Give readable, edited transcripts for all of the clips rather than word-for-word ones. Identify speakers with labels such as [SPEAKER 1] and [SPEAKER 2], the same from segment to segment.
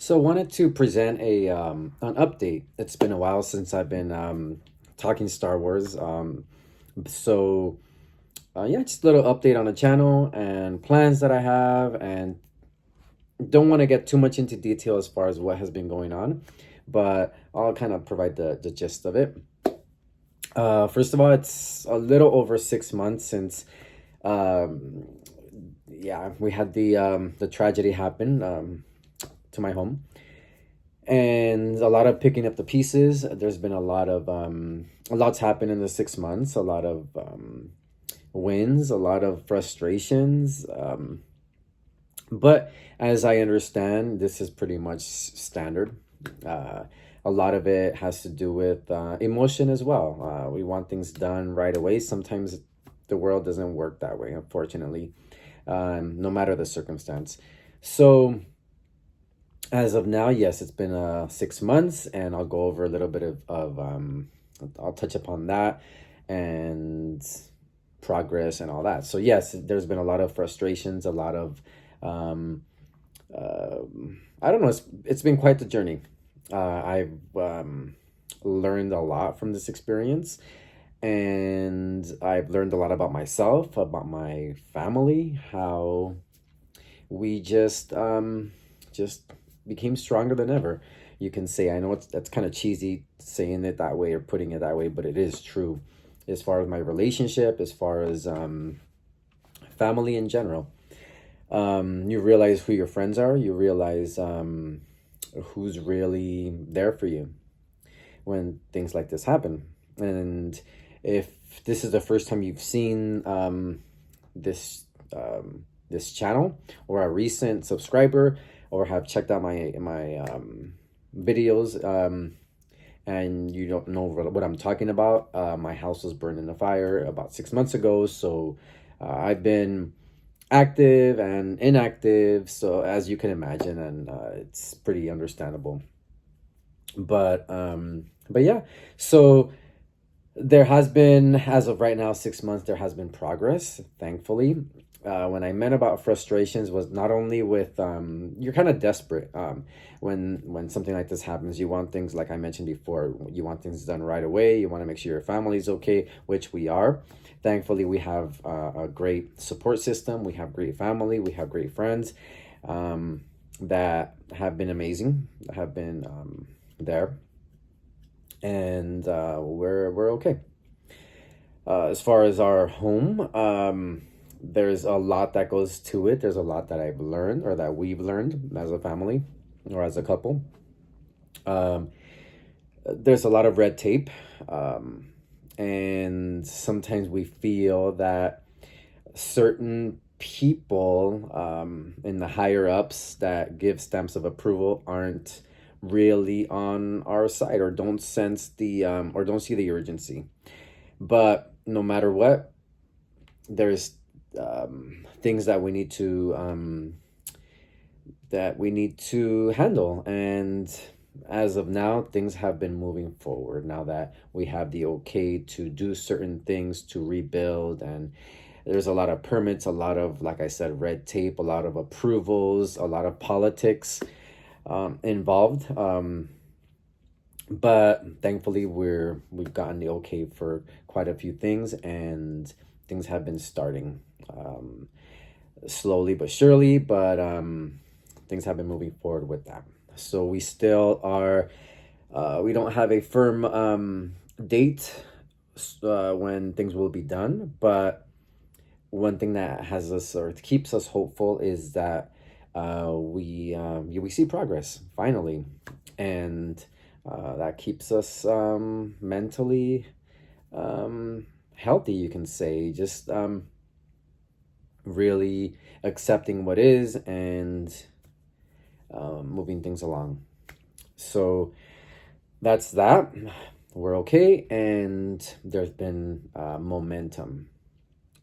[SPEAKER 1] So wanted to present a an update. It's been a while since I've been talking Star Wars. So yeah, just a little update on the channel and plans that I have, and don't want to get too much into detail as far as what has been going on, but I'll kind of provide the gist of it. First of all, it's a little over 6 months since um, yeah, we had the tragedy happen to my home, and a lot of picking up the pieces. There's been a lot's happened in the 6 months. A lot of wins, a lot of frustrations. But as I understand, this is pretty much standard. Uh, a lot of it has to do with emotion as well. We want things done right away. Sometimes the world doesn't work that way, unfortunately, no matter the circumstance. So as of now, yes, it's been 6 months, and I'll go over a little bit I'll touch upon that and progress and all that. So yes, there's been a lot of frustrations, a lot of um, uh, I don't know. It's been quite the journey. I've learned a lot from this experience, and I've learned a lot about myself, about my family, how we just became stronger than ever. You can say, I know that's kind of cheesy saying it that way or putting it that way, but it is true as far as my relationship, as far as family in general. You realize who your friends are. You realize who's really there for you when things like this happen. And if this is the first time you've seen this this channel, or a recent subscriber, or have checked out my videos, and you don't know what I'm talking about, my house was burned in a fire about 6 months ago. So I've been active and inactive, so as you can imagine, and it's pretty understandable. But yeah, so there has been, as of right now, 6 months, there has been progress, thankfully. When I meant about frustrations was not only with you're kind of desperate when something like this happens. You want things, like I mentioned before, you want things done right away. You want to make sure your family's okay, which we are. Thankfully, we have a great support system. We have great family. We have great friends that have been amazing, have been there, and we're okay. As far as our home, there's a lot that goes to it. There's a lot that I've learned, or that we've learned as a family or as a couple. Um, there's a lot of red tape, and sometimes we feel that certain people in the higher ups that give stamps of approval aren't really on our side, or don't sense the or don't see the urgency. But no matter what, there's things that we need to handle. And as of now, things have been moving forward now that we have the okay to do certain things, to rebuild. And there's a lot of permits, a lot of, like I said, red tape, a lot of approvals, a lot of politics involved. But thankfully, we've gotten the okay for quite a few things, and things have been starting slowly but surely. But things have been moving forward with that. So we still are. We don't have a firm date when things will be done, but one thing that has us, or keeps us hopeful, is that we see progress finally, and that keeps us mentally healthy. You can say, just really accepting what is, and moving things along. So that's that. We're okay, and there's been momentum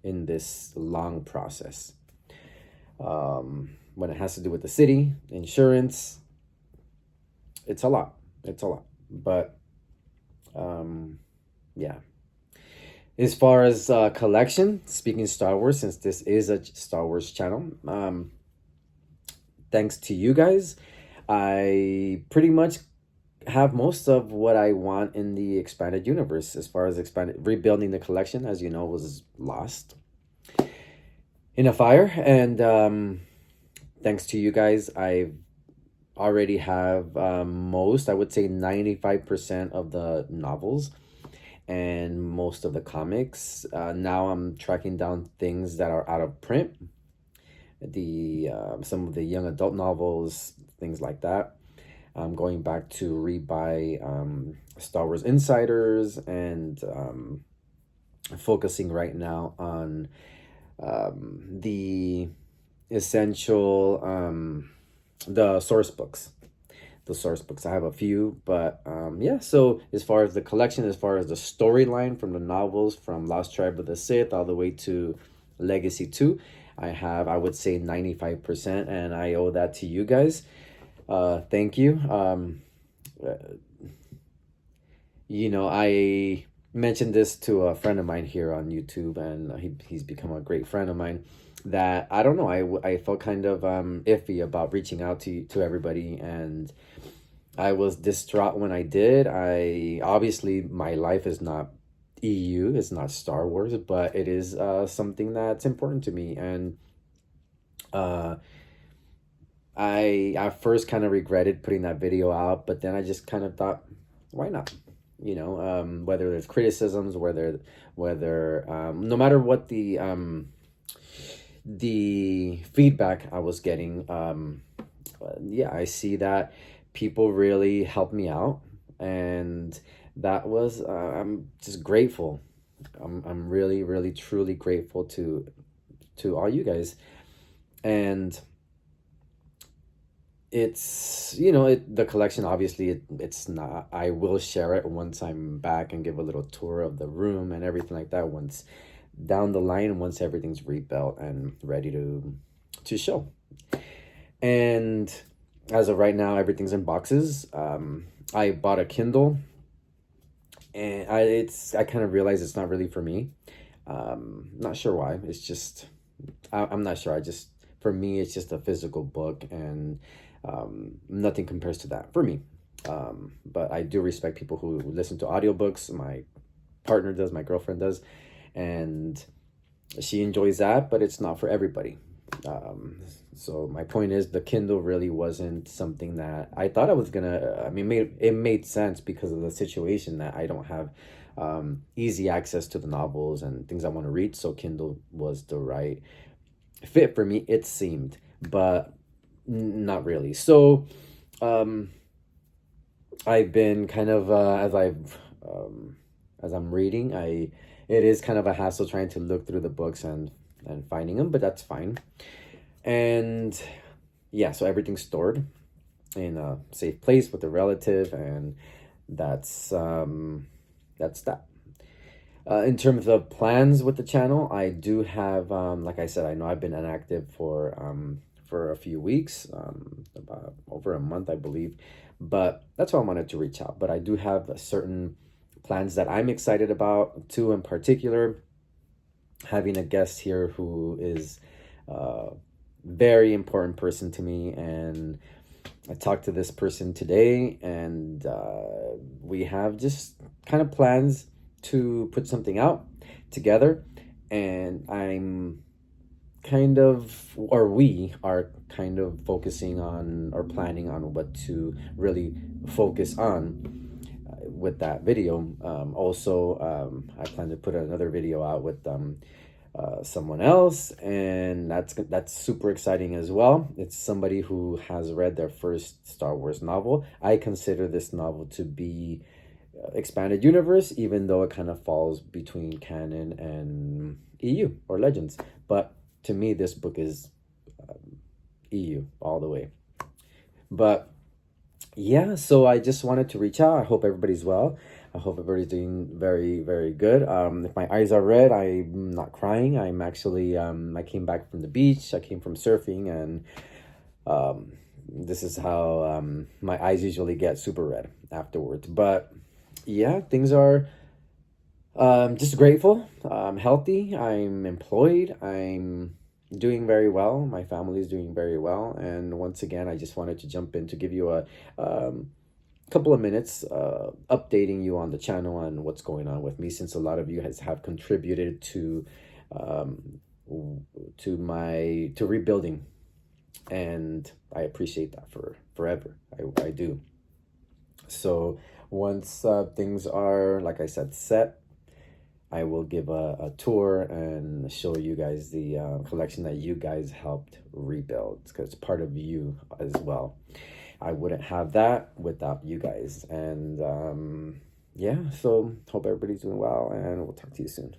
[SPEAKER 1] in this long process. When it has to do with the city, insurance, it's a lot. It's a lot. But yeah. As far as collection, speaking Star Wars, since this is a Star Wars channel, thanks to you guys, I pretty much have most of what I want in the expanded universe. As far as expanded, rebuilding the collection, as you know, was lost in a fire, and thanks to you guys, I already have most, I would say 95% of the novels and most of the comics. Now I'm tracking down things that are out of print, the some of the young adult novels, things like that. I'm going back to rebuy Star Wars Insiders, and focusing right now on the essential the source books. The source books, I have a few, but yeah. So as far as the collection, as far as the storyline, from the novels, from Lost Tribe of the Sith all the way to Legacy 2, I have, I would say, 95%, and I owe that to you guys. Thank you. Uh, I mentioned this to a friend of mine here on YouTube, and he's become a great friend of mine. That, I don't know, I felt kind of iffy about reaching out to everybody, and I was distraught when I did. I obviously, my life is not EU, it's not Star Wars, but it is something that's important to me, and uh, I at first kind of regretted putting that video out, but then I just kind of thought, why not? Whether there's criticisms, whether no matter what the feedback I was getting, yeah, I see that people really helped me out, and that was I'm just grateful. I'm really, really, truly grateful to all you guys, and it's, the collection, obviously, it's not, I will share it once I'm back and give a little tour of the room and everything like that, once down the line, once everything's rebuilt and ready to show. And as of right now, everything's in boxes. I bought a Kindle, and I kind of realized it's not really for me. Not sure why. It's just, I'm not sure. For me, it's just a physical book, and nothing compares to that for me. But I do respect people who listen to audiobooks. My partner does, my girlfriend does, and she enjoys that, but it's not for everybody. So my point is, the Kindle really wasn't something that I thought I was gonna. I mean, it made sense because of the situation that I don't have easy access to the novels and things I want to read. So Kindle was the right fit for me, it seemed, but not really. So I've been kind of as I'm reading, it is kind of a hassle trying to look through the books and finding them, but that's fine. And yeah, so everything's stored in a safe place with a relative, and that's that. In terms of plans with the channel, I do have, like I said, I know I've been inactive for a few weeks, about over a month, I believe, but that's why I wanted to reach out. But I do have certain plans that I'm excited about, two in particular. Having a guest here who is a very important person to me, and I talked to this person today, and we have just kind of plans to put something out together, and I'm kind of, or we are kind of focusing on or planning on what to really focus on with that video. I plan to put another video out with someone else, and that's super exciting as well. It's somebody who has read their first Star Wars novel. I consider this novel to be expanded universe, even though it kind of falls between canon and EU or Legends, but to me this book is EU all the way. But yeah, so I just wanted to reach out. I hope everybody's well. I hope everybody's doing very, very good. If my eyes are red, I'm not crying. I'm actually, I came back from the beach. I came from surfing, and this is how my eyes usually get super red afterwards. But yeah, things are just grateful. I'm healthy. I'm employed. I'm doing very well. My family is doing very well. And once again, I just wanted to jump in to give you a couple of minutes updating you on the channel and what's going on with me, since a lot of you have contributed um, to rebuilding, and I appreciate that for forever. I do. So once things are, like I said, set, I will give a tour and show you guys the collection that you guys helped rebuild, because it's part of you as well. I wouldn't have that without you guys. And yeah, so hope everybody's doing well, and we'll talk to you soon.